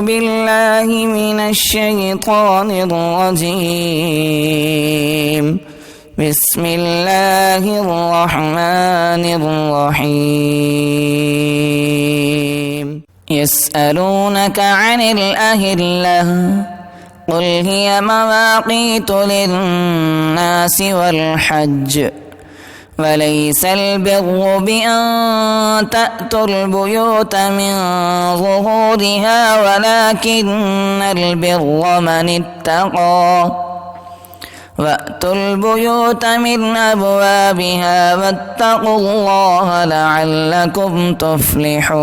بالله من الشيطان الرجيم. بسم الله الرحمن الرحيم. يسألونك عن الأهلة قل هي مواقيت للناس والحج وليس البر بأن تأتوا البيوت من ظهورها ولكن البر من اتقى وأتوا البيوت من أبوابها واتقوا الله لعلكم تفلحون.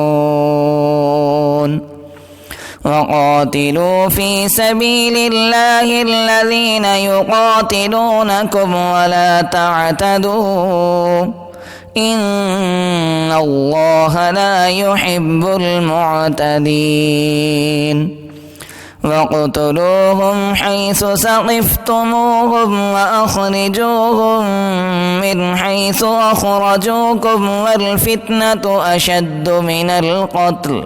وقاتلوا في سبيل الله الذين يقاتلونكم ولا تعتدوا إن الله لا يحب المعتدين. واقتلوهم حيث ثقفتموهم وأخرجوهم من حيث أخرجوكم والفتنة أشد من القتل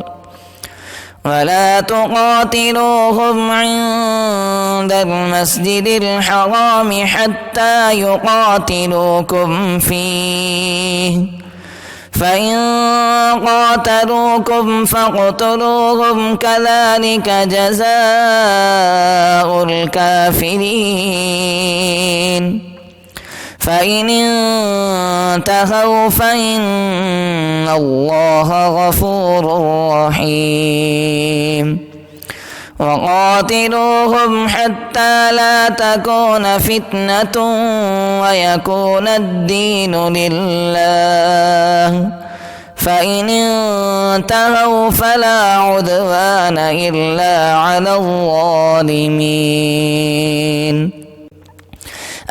ولا تقاتلوهم عند المسجد الحرام حتى يقاتلوكم فيه فإن قاتلوكم فاقتلوهم كذلك جزاء الكافرين. فإن انتهوا فإن الله غفور رحيم. وقاتلوهم حتى لا تكون فتنة ويكون الدين لله فإن انتهوا فلا عدوان إلا على الظالمين.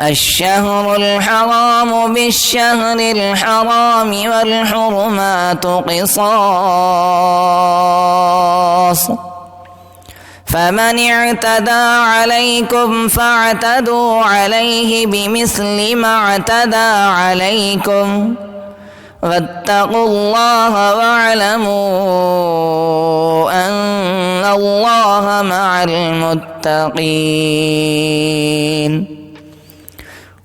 الشهر الحرام بالشهر الحرام والحرمات قصاص فمن اعتدى عليكم فاعتدوا عليه بمثل ما اعتدى عليكم واتقوا الله واعلموا أن الله مع المتقين.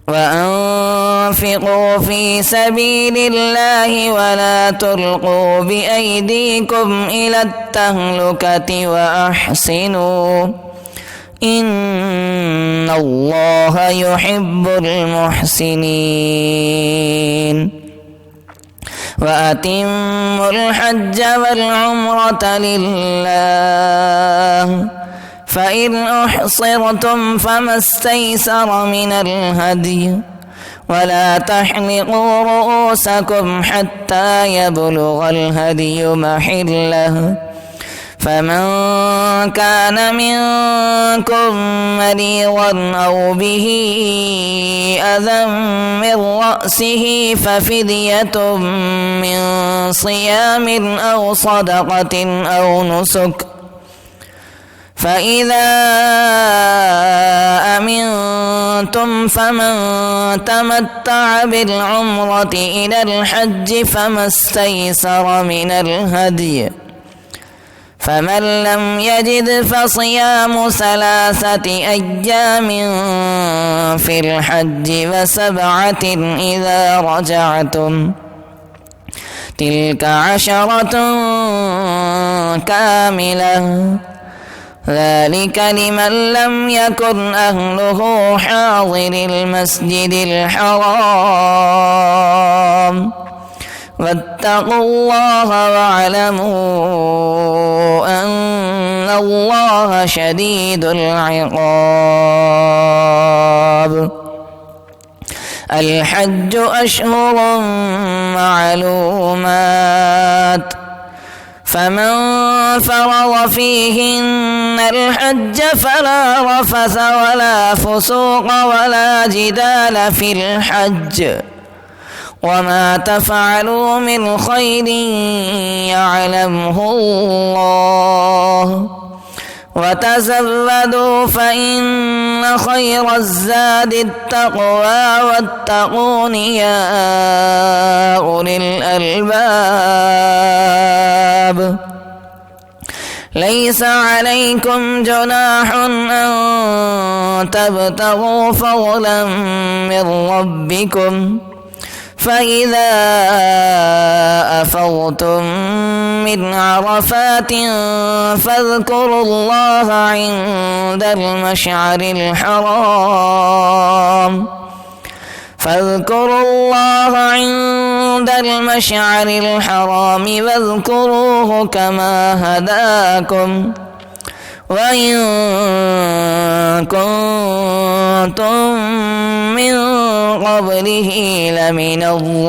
وأنفقوا في سبيل الله ولا تلقوا بأيديكم إلى التهلكة وأحسنوا إن الله يحب المحسنين. وأتموا الحج والعمرة لله فإن أحصرتم فما استيسر من الهدي ولا تحلقوا رؤوسكم حتى يبلغ الهدي محله فمن كان منكم مريضا أو به أذى من رأسه ففدية من صيام أو صدقة أو نسك فإذا أمنتم فمن تمتع بالعمرة إلى الحج فما استيسر من الهدي فمن لم يجد فصيام 3 أيام في الحج و7 إذا رجعتم تلك 10 كاملة ذلك لمن لم يكن أهله حاضر المسجد الحرام واتقوا الله واعلموا أن الله شديد العقاب. الحج أشهر معلومات فمن فرض فيهن الحج فلا رفث ولا فسوق ولا جدال في الحج وما تفعلوا من خير يعلمه الله وتزودوا فإن خير الزاد التقوى واتقون يا أولي الألباب. ليس عليكم جناح أن تبتغوا فضلا من ربكم، فإذا أفضتم من عرفات فاذكروا الله عند المشعر الحرام واذكروه كما هداكم وإن كنتم من قبله لمن الضالين.